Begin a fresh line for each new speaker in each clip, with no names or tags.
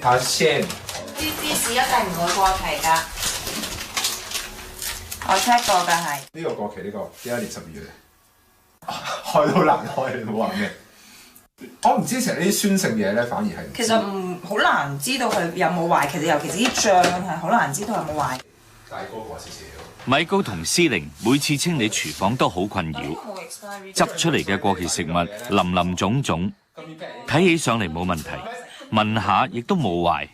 阿 Sam，
啲芝士一定唔會過期㗎，我 check 過㗎係。
呢個過期呢個幾多年12月開到難開，你冇話咩？我唔知成日呢啲酸性嘢咧，反而係
其實好難知道佢有冇壞，其實尤其是啲醬係好難知道有冇壞。
大哥過少少。
米高同思玲每次清理廚房都好困擾，執出嚟嘅過期食物林林總總，睇起上嚟冇問題，聞下亦都冇壞，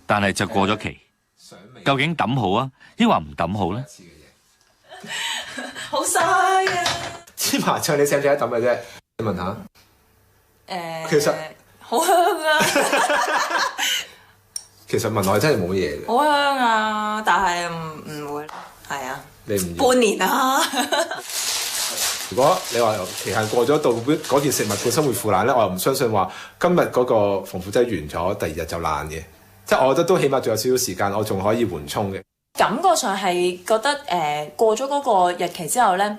但係就過咗期。究竟抌好啊，抑或唔抌好呢？
好嘥啊！
芝麻醬你捨唔捨得抌嘅啫？你問下。其實
好香啊！
其實聞落去真係冇乜嘢嘅。
好香啊，但係唔會，係啊。
你唔
半年啊！
如果你話期限過咗到嗰件食物本身會腐爛咧，我又唔相信話今日嗰個防腐劑完咗，第二日就爛嘅。即係我覺得都起碼仲有少少時間，我仲可以緩衝嘅。
感覺上係覺得過咗嗰個日期之後咧，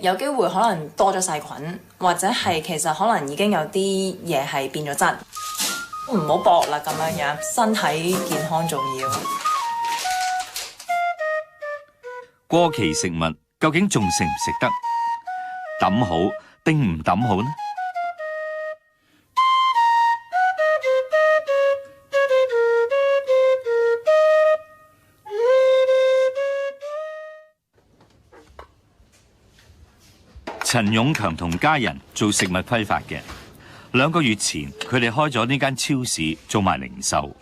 有機會可能多咗細菌，或者係其實可能已經有啲嘢係變咗質，唔好搏啦咁樣，身體健康重要。
過期食物究竟仲食唔食得？抌好定唔抌好呢？陳勇強同家人做食物批發嘅，2個月前佢哋開咗呢間超市做埋零售。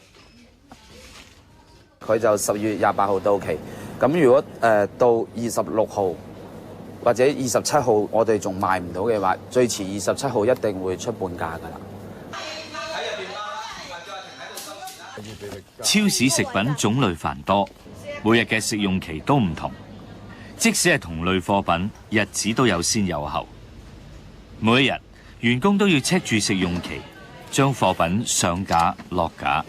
佢就10月28號到期。咁如果到26號或者27號我哋仲賣唔到嘅話，最遲27號一定會出半價㗎啦。
超市食品種類繁多，每日嘅食用期都唔同，即使係同類貨品，日子都有先有後。每一日員工都要 check 住食用期，將貨品上架落架。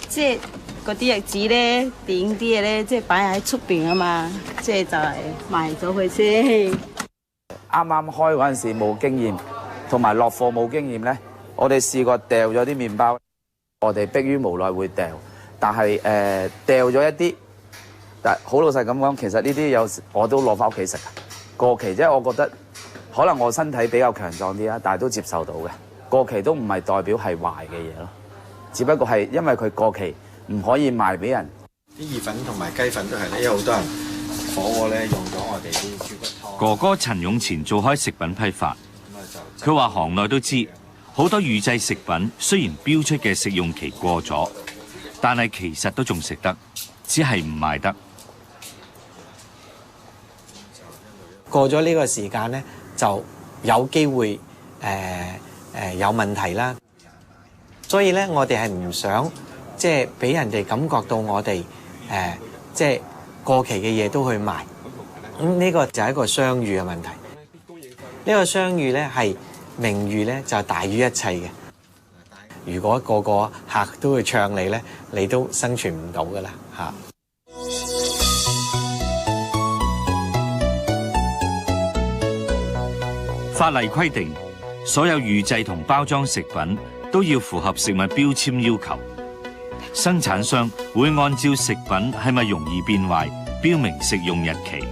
即係嗰啲日子咧，點啲嘢咧，即係擺喺出邊啊嘛，即係就係賣咗佢先。
啱啱開嗰陣時冇經驗，同埋落貨冇經驗咧，我哋試過掉咗啲麵包，我哋迫於無奈會掉，但係掉咗一啲，但好老實咁講，其實呢啲有時我都攞翻屋企食。過期即係我覺得可能我身體比較強壯啲啦，但係都接受到嘅。過期都唔係代表係壞嘅嘢咯。只不過係因為佢過期唔可以賣俾人。
啲意粉同埋雞粉都係咧，因為好多人火鍋咧用咗我哋啲豬骨湯。
哥哥陳勇前做開食品批發，佢話行內都知好多預製食品雖然標出嘅食用期過咗，但係其實都仲食得，只係唔賣得。
過咗呢個時間咧，就有機會有問題啦。所以咧，我哋係唔想即係俾人哋感覺到我哋即係過期嘅嘢都去賣。呢個就係一個商譽嘅問題。呢個商譽咧係名譽咧就大於一切嘅。如果個個客都會唱你咧，你都生存唔到噶啦嚇。
法例規定，所有預製同包裝食品都要符合食物標籤要求。生產商會按照食品係咪容易變壞，標明食用日期。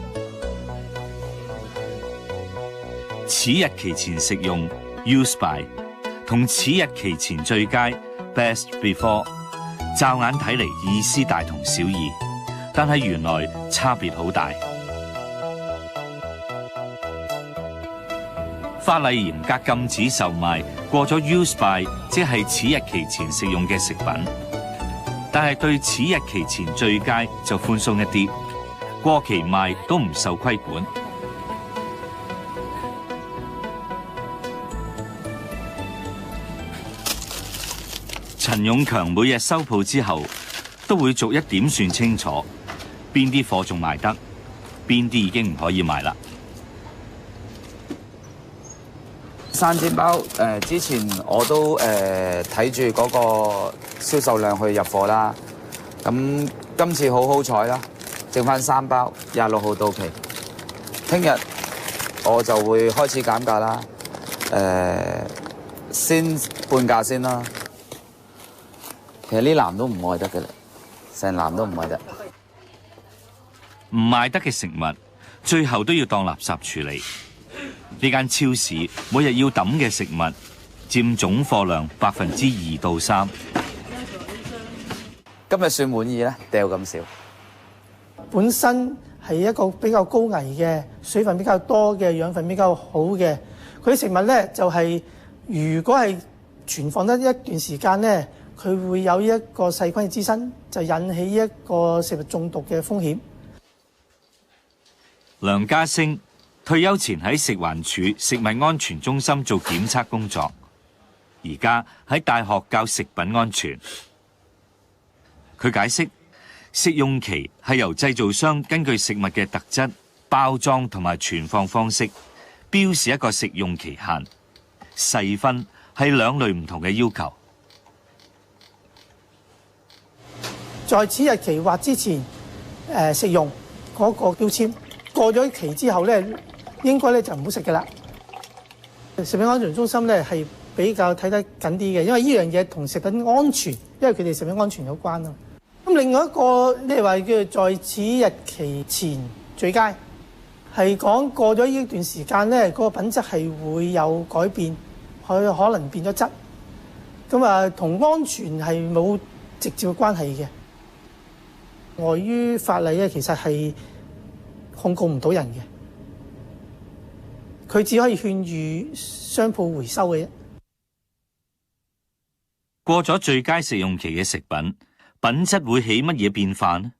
此日期前食用 （use by） 同此日期前最佳 （best before），驟眼睇嚟意思大同小異，但係原來差別好大。法例嚴格禁止售賣過咗 use by， 即係此日期前食用嘅食品，但係對此日期前最佳就寬鬆一啲，過期賣都唔受規管。陳勇強每日收鋪之後，都會逐一點算清楚，邊啲貨仲賣得，邊啲已經唔可以賣啦。
生煎包之前我都睇住嗰個銷售量去入貨啦。咁今次好好彩啦，剩翻3包，26號到期。聽日我就會開始減價啦。先半價先啦。其實呢籃都唔愛得嘅啦，成籃都唔愛得。
唔賣得嘅食物，最後都要當垃圾處理。呢間超市每日要抌嘅食物佔總貨量2%到3%。
今日算滿意咧，掉咁少。
本身係一個比較高危嘅、水分比較多嘅、養分比較好嘅，佢啲食物咧就係、如果係存放得一段時間咧，佢會有一個細菌滋生，就引起一個食物中毒嘅風險。
梁家升退休前喺食環署食物安全中心做檢測工作，而家喺大學教食品安全。佢解釋，食用期係由製造商根據食物嘅特質、包裝同埋存放方式，標示一個食用期限。細分係兩類唔同嘅要求。
在此日期或之前食用嗰個標籤，過咗期之後咧，應該咧就唔好食㗎啦。食品安全中心咧係比較睇得緊啲嘅，因為呢樣嘢同食品安全，因為佢哋食品安全有關啊。咁另外一個你話叫做在此日期前最佳，係講過咗呢段時間咧，嗰個品質係會有改變，佢可能變咗質。咁啊，同安全係冇直接嘅關係嘅。礙於法例咧，其實係控告唔到人嘅，佢只可以勸喻商鋪回收嘅啫。
過咗最佳食用期嘅食品，品質會起乜嘢變化呢？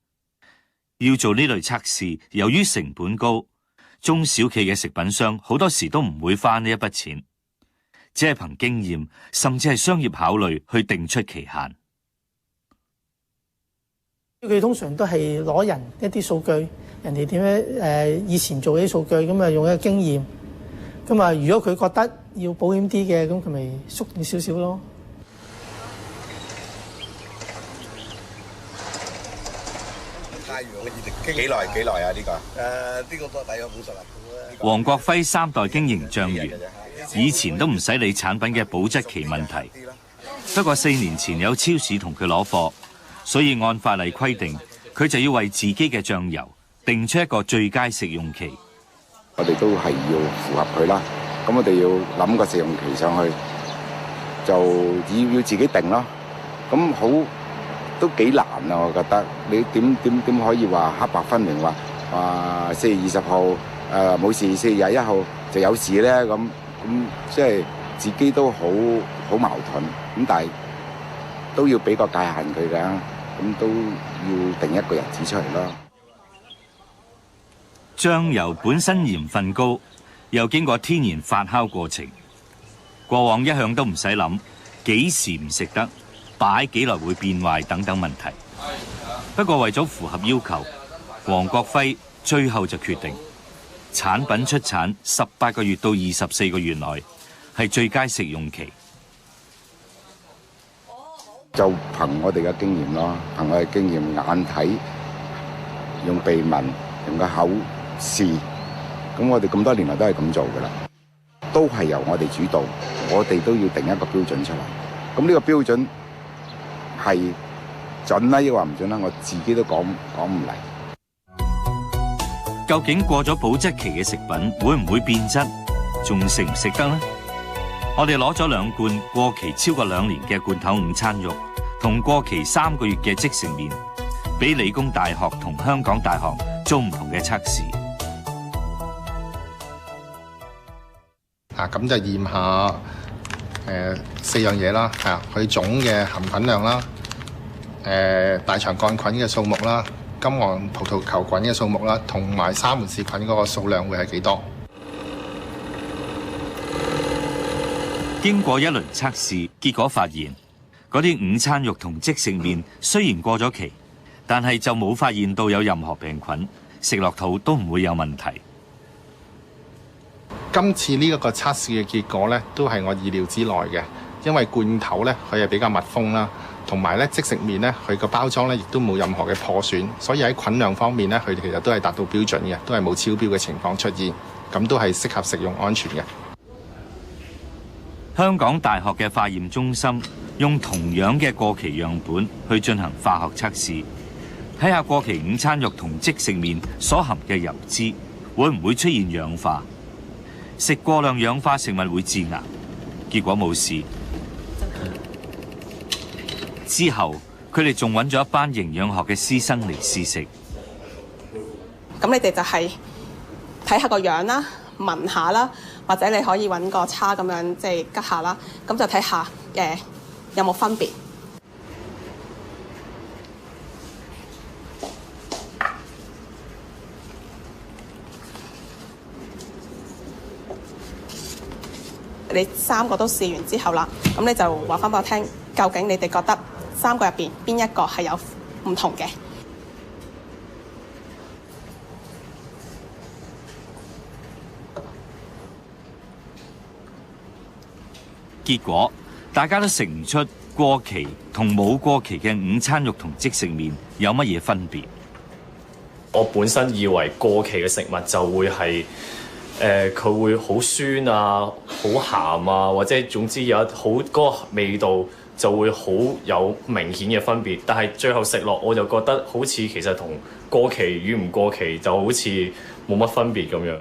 要做呢類測試，由於成本高，中小企嘅食品商好多時都唔會花呢一筆錢，只係憑經驗甚至係商業考慮去定出期限。
佢通常都係攞人一啲數據，人哋點樣以前做啲數據，咁啊用一個經驗，咁啊如果佢覺得要保險啲嘅，咁佢咪縮短少少咯。
太陽嘅熱力幾耐啊？呢個呢個都大約50日啦。
黃國輝3代經營醬園，以前都唔使理產品嘅保質期問題。不過4年前有超市同佢攞貨，所以按法例規定，佢就要為自己嘅醬油定出一個最佳食用期。
我哋都係要符合佢啦，咁我哋要諗個食用期上去，就要自己定咯。咁好都幾難啊！我覺得你點可以話黑白分明話4月20號冇事，4月21號就有事咧？咁即係自己都好矛盾。咁但係都要俾個界限佢㗎，咁都要定一個日子出嚟咯。
醬油本身鹽分高，又經過天然發酵過程，過往一向都唔使諗幾時唔食得，擺幾耐會變壞等等問題。不過為咗符合要求，黃國輝最後就決定產品出產18個月到24個月內係最佳食用期。
就憑我哋嘅經驗咯，憑我哋經驗眼睇，用鼻聞，用個口試，咁我哋咁多年來都係咁做噶啦，都係由我哋主導，我哋都要定一個標準出嚟。咁呢個標準係準啦，抑或唔準啦，我自己都講唔嚟。
究竟過咗保質期嘅食品會唔會變質，仲食唔食得呢？我哋攞咗2罐過期超過2年嘅罐頭午餐肉，同過期3個月嘅即食麵，俾理工大學同香港大學做唔同嘅測試。
咁就驗下4樣嘢啦，佢總嘅含菌量啦，大腸桿菌嘅數目啦，金黃葡萄球菌嘅數目啦，同埋沙門氏菌嗰個數量會係幾多？
經過一輪測試，結果發現嗰啲午餐肉同即食麵雖然過咗期，但係就冇發現到有任何病菌，食落肚都唔會有問題。
今次呢一個測試嘅結果咧，都係我意料之內嘅，因為罐頭咧佢係比較密封啦，同埋咧即食麵咧佢個包裝咧亦都冇任何嘅破損，所以喺菌量方面咧佢哋其實都係達到標準嘅，都係冇超標嘅情況出現，咁都係適合食用安全嘅。
香港大學嘅化驗中心用同樣嘅過期樣本去進行化學測試，睇下過期午餐肉同即食麵所含嘅油脂會唔會出現氧化。食過量氧化食物會致癌，結果冇事。之後佢哋仲揾咗一班營養學嘅師生嚟試食。
咁你哋就係睇下個樣啦，聞下啦，或者你可以揾個叉咁樣即係吉下啦，咁就睇下有冇分別。你3個都試完之後啦，咁你就話翻俾我聽，究竟你哋覺得3個入邊邊一個係有唔同嘅？
結果大家都食唔出過期同冇過期嘅午餐肉同即食麵有乜嘢分別。
我本身以為過期嘅食物就會係佢會好酸啊、好鹹啊，或者總之有好嗰個味道就會好有明顯嘅分別。但係最後食落我就覺得好似其實同過期與唔過期就好似冇乜分別咁樣。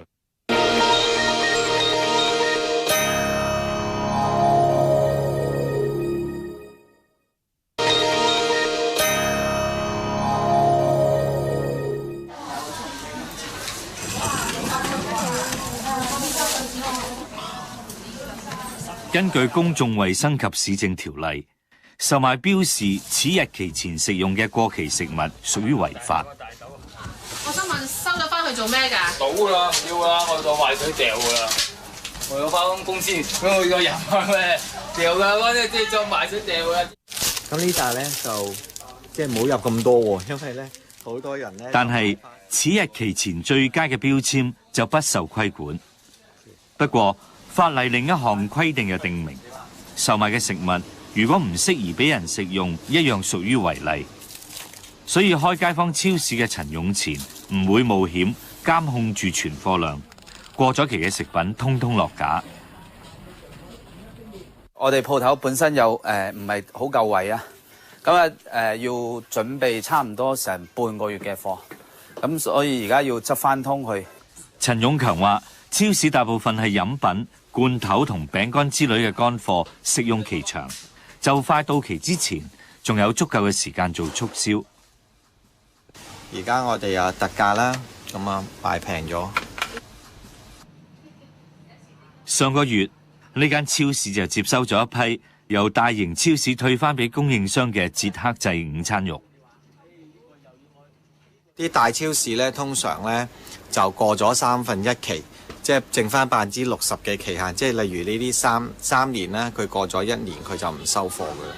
根據公眾衛生及市政條例，售賣標示此日期前食用嘅過期食物屬於違法。
我想問收咗翻去做咩㗎？
倒㗎啦，唔要啦，我當壞水掉㗎啦。我要翻公司，咁我個人咩掉㗎，我即係當壞水掉㗎。
咁呢笪咧就即係冇入咁多喎，因為咧好多人咧。
但係此日期前最佳嘅標籤就不受規管。不過法例另一項規定又定明，售賣嘅食物如果唔適宜俾人食用，一樣屬於違例。所以開街坊超市嘅陳勇前唔會冒險監控住存貨量，過咗期嘅食品通通落架。
我哋鋪頭本身又唔係好夠位啊，咁要準備差唔多成半個月嘅貨，咁所以而家要執翻通去。
陳勇強話：超市大部分係飲品、罐頭同餅乾之類嘅乾貨，食用期長，就快到期之前，仲有足夠嘅時間做促銷。
而家我哋有特價啦，咁啊賣平咗。
上個月呢間超市就接收咗一批由大型超市退翻俾供應商嘅捷克製午餐肉。
啲大超市咧，通常咧就過咗1/3期，即係剩翻60%嘅期限。即係例如呢啲三年啦，佢過咗1年佢就唔收貨噶啦。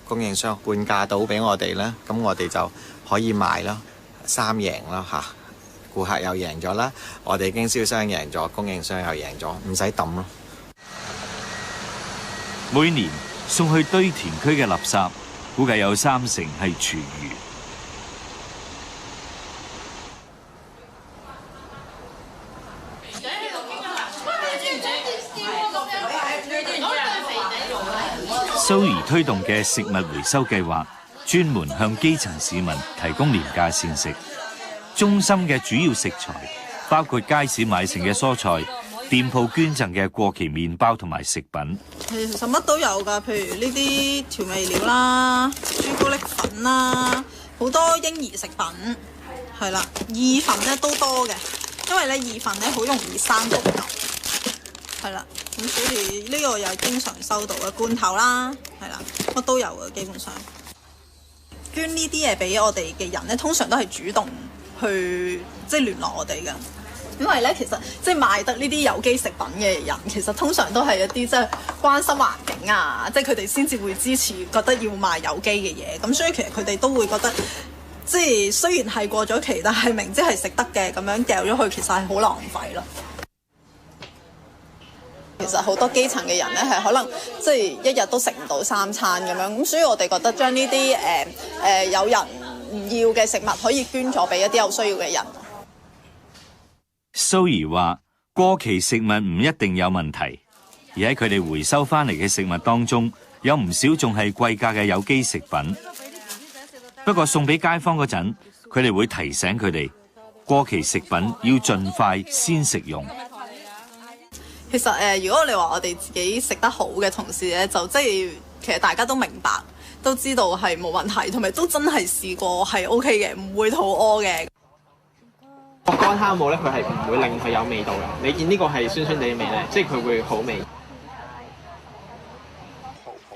供應商半價到俾我哋啦，咁我哋就可以賣咯，3贏啦嚇。顧客又贏咗啦，我哋經銷商贏咗，供應商又贏咗，唔使抌咯。
每年送去堆填區嘅垃圾，估計有30%係廚餘。蘇怡推動嘅食物回收計劃，專門向基層市民提供廉價膳食。中心嘅主要食材包括街市買剩嘅蔬菜、店鋪捐贈嘅過期麵包同埋食品。
其實乜都有㗎，譬如呢啲調味料啦、朱古力粉啦，好多嬰兒食品係啦，意粉咧都多嘅，因為咧意粉咧好容易生毒㗎，係啦，咁所以呢個又係經常收到嘅罐頭啦，係啦，乜都有嘅基本上。捐呢啲嘢俾我哋嘅人咧，通常都係主動去即係聯絡我哋㗎，因為咧其實即係賣得呢啲有機食品嘅人，其實通常都係一啲即係關心環境啊，即係佢哋先至會支持，覺得要賣有機嘅嘢。咁所以其實佢哋都會覺得，即係雖然係過咗期，但係明知係食得嘅，咁樣掉咗去，其實係好浪費咯。其實好多基層嘅人咧，係可能即係一日都食唔到3餐咁樣，咁所以我哋覺得將呢啲有人唔要嘅食物可以捐咗俾一啲有需要嘅人。蘇怡話：過期食物唔一定有問題，
而喺佢哋回收翻嚟嘅食物當中，有唔少仲係貴價嘅有機食品。不過送俾街坊嗰陣，佢哋會提醒佢哋，過期食品要盡快先食用。
其實如果你話我哋自己食得好嘅同事咧，就即係其實大家都明白，都知道係冇問題，同埋都真係試過係 OK 嘅，唔會肚屙嘅。
個乾蝦冇咧，佢係唔會令佢有味道嘅。你見呢個係酸酸地嘅味咧，即係佢會好味。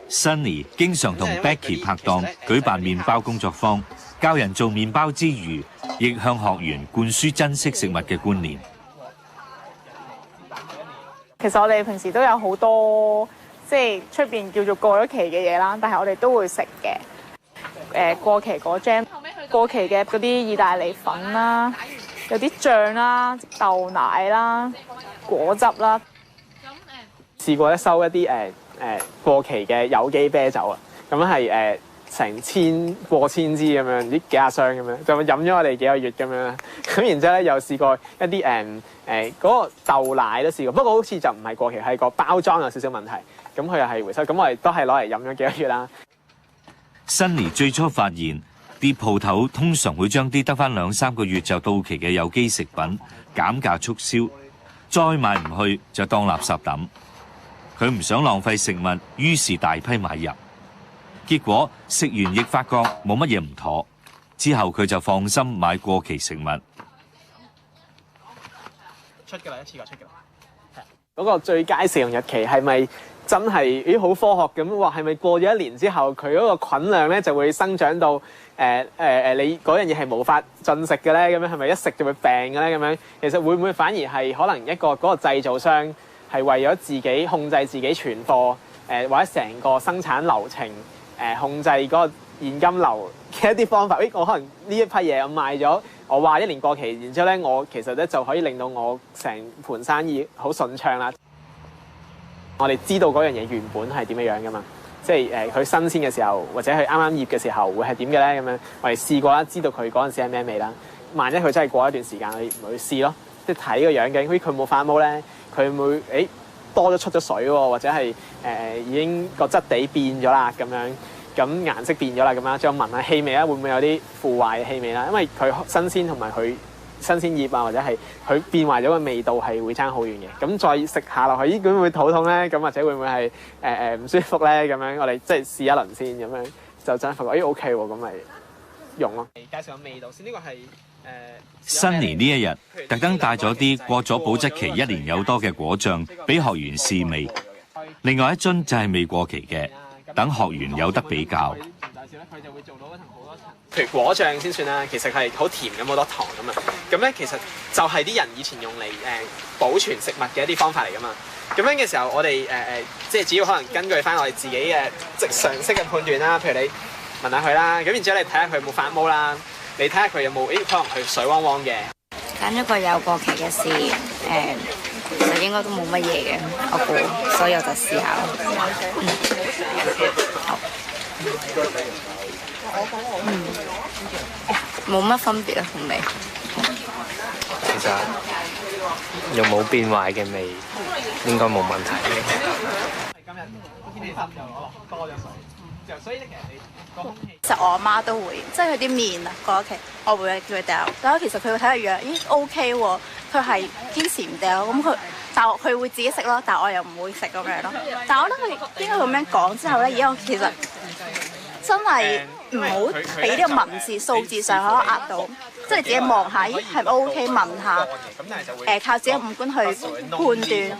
Sunny 經常同 Becky 拍檔舉辦麵包工作坊，教人做麵包之餘，亦向學員灌輸珍惜食物嘅觀念。
其實我哋平時都有好多即係出邊叫做過咗期嘅嘢啦，但係我哋都會食嘅。過期果醬、過期嘅嗰啲意大利粉啦，有啲醬啦、豆奶啦、果汁啦。
試過咧收一啲過期嘅有機啤酒啊，咁係成過千支咁樣，唔知幾廿箱咁樣，就飲咗我哋幾個月咁樣。咁然之後咧又試過一啲嗰個豆奶都試過，不過好似就唔係過期，係個包裝有少少問題。咁佢又係回收，咁我哋都係攞嚟飲咗幾個月啦。
Sunny 最初發現啲鋪頭通常會將啲得返2-3個月就到期嘅有機食品減價促銷，再賣唔去就當垃圾抌。佢唔想浪費食物，於是大批買入。結果食完亦發覺冇乜嘢唔妥，之後佢就放心買過期食物。
出㗎啦，一次過出㗎啦。嗰個最佳食用日期係咪真係好科學咁話？係咪過咗1年之後，佢嗰個菌量咧就會生長到你嗰樣嘢係無法進食嘅咧？咁樣係咪一食就會病嘅咧？咁樣其實會唔會反而係可能嗰個製造商係為咗自己控制自己存貨或者成個生產流程控制嗰個現金流嘅一啲方法？我可能呢一批嘢我賣咗，我話1年過期，然之後咧我其實咧就可以令到我成盤生意好順暢啦。我哋知道嗰樣嘢原本係點樣㗎嘛，即係佢新鮮嘅時候，或者佢啱啱醃嘅時候會係點嘅咧？咁樣我哋試過啦，知道佢嗰陣時係咩味啦。萬一佢真係過一段時間，我哋咪去試咯，即係睇個樣嘅。佢冇發毛咧，佢會多咗出咗水喎，或者係已經個質地變咗啦咁樣，咁顏色變咗啦咁樣，再聞下氣味啦，會唔會有啲腐壞嘅氣味啦？因為佢新鮮同埋佢新鮮醃啊，或者係佢變壞咗嘅味道係會差好遠嘅。咁再食下落去，會唔會肚痛咧？咁或者會唔會係唔舒服咧？咁樣我哋即係試一輪先，咁樣就真係發覺OK 喎，咁咪用咯。介紹下味道先，呢個係
Sunny 呢一日特登帶咗啲過咗保質期1年有多嘅果醬俾學員試味，另外一樽就係未過期嘅，等學員有得比較。
譬如果醬先算啦，其實係好甜咁，好多糖咁啊。咁咧其實就係啲人以前用嚟保存食物嘅一啲方法嚟噶嘛。咁樣嘅時候，我哋即係只要可能根據翻我哋自己嘅即常識嘅判斷啦。譬如你聞下佢啦，咁然之後你睇下佢有冇發毛啦，你睇下佢有冇可能佢水汪汪嘅。
揀咗個有過期嘅試，其實應該都冇乜嘢嘅，我估，所以我就試下咯。冇乜分別啊，同味。
其實又冇變壞嘅味，應該冇問題。
今日天氣濕又攞多咗水，所以咧其實你個空氣。
其實我阿媽都會，即係佢啲麵啊過咗期，我會叫佢掉。但係其實佢會睇下樣，咦 OK 喎，佢係堅持唔掉，咁但係佢會自己食咯，但係我又唔會食咁樣咯。但係我覺得佢應該咁樣講之後咧，而家我其實真係唔好俾呢個文字數字上可以壓到，即係你自己望下，咦係咪 OK？問下，靠自己五官去判斷。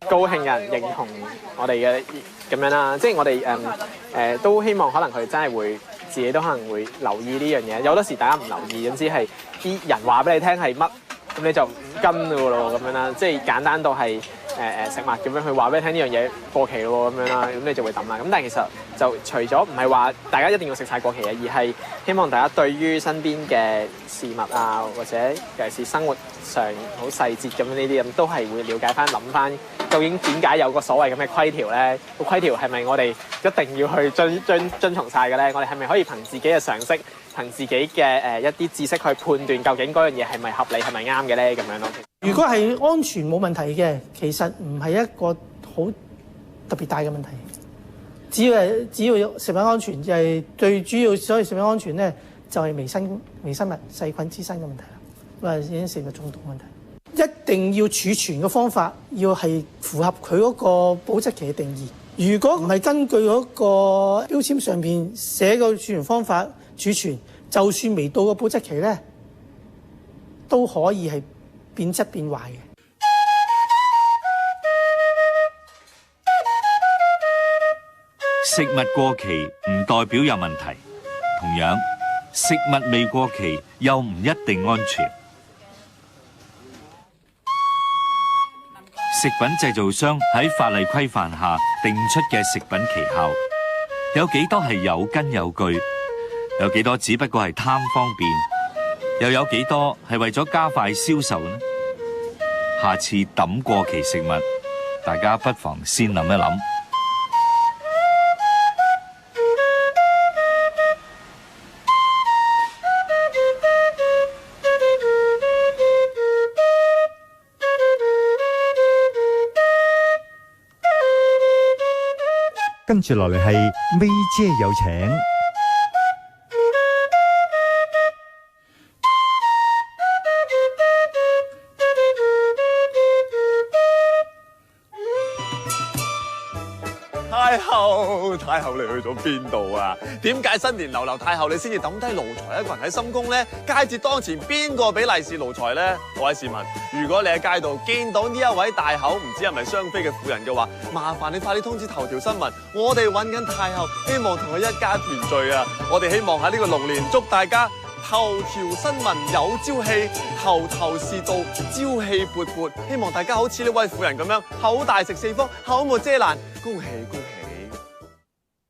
高興有人認同我哋嘅咁樣啦，即係我哋都希望可能佢真係會自己都可能會留意呢樣嘢。有好多時大家唔留意，總之係啲人話俾你聽係乜，咁你就唔跟㗎咯咁樣啦。即係簡單到係食物咁樣去話俾你聽呢樣嘢過期咯咁樣啦，咁你就會抌啦。咁但係其實就除咗唔係話大家一定要食晒過期嘅，而係希望大家對於身邊嘅事物啊，或者尤其是生活上好細節咁呢啲咁，都係會了解翻、諗翻究竟點解有個所謂咁嘅規條咧？個規條係咪我哋一定要去遵從晒嘅咧？我哋係咪可以憑自己嘅常識、憑自己嘅一啲知識去判斷究竟嗰樣嘢係咪合理、係咪啱嘅咧？咁樣咯。
如果係安全冇問題嘅，其實唔係一個好特別大嘅問題。只要食品安全就係最主要，所以食品安全咧就係微生物細菌滋生嘅問題啦，或者已經食物中毒問題。一定要儲存嘅方法要係符合佢嗰個保質期嘅定義。如果唔係根據嗰個標籤上邊寫個儲存方法儲存，就算未到個保質期咧，都可以係變質變壞嘅。
食物過期唔代表有問題，同樣食物未過期又唔一定安全。食品製造商喺法例規範下定出嘅食品期效，有幾多係有根有據，有幾多只不過係貪方便，又有幾多係為咗加快銷售呢？下次抌過期食物，大家不妨先諗一諗。
跟住落嚟係咪姐有請。
太后你去咗邊度啊？點解新年流流太后你先至抌低奴才一個人喺深宮呢？佳節當前，邊個俾利是奴才呢？各位市民，如果你喺街度見到呢一位大口唔知係咪雙妃嘅婦人嘅話，麻煩你快啲通知頭條新聞，我哋揾緊太后，希望同佢一家團聚啊！我哋希望喺呢個龍年祝大家頭條新聞有朝氣，頭頭是道，朝氣勃勃。希望大家好似呢位婦人咁樣，口大食四方，口沒遮攔，恭喜恭喜！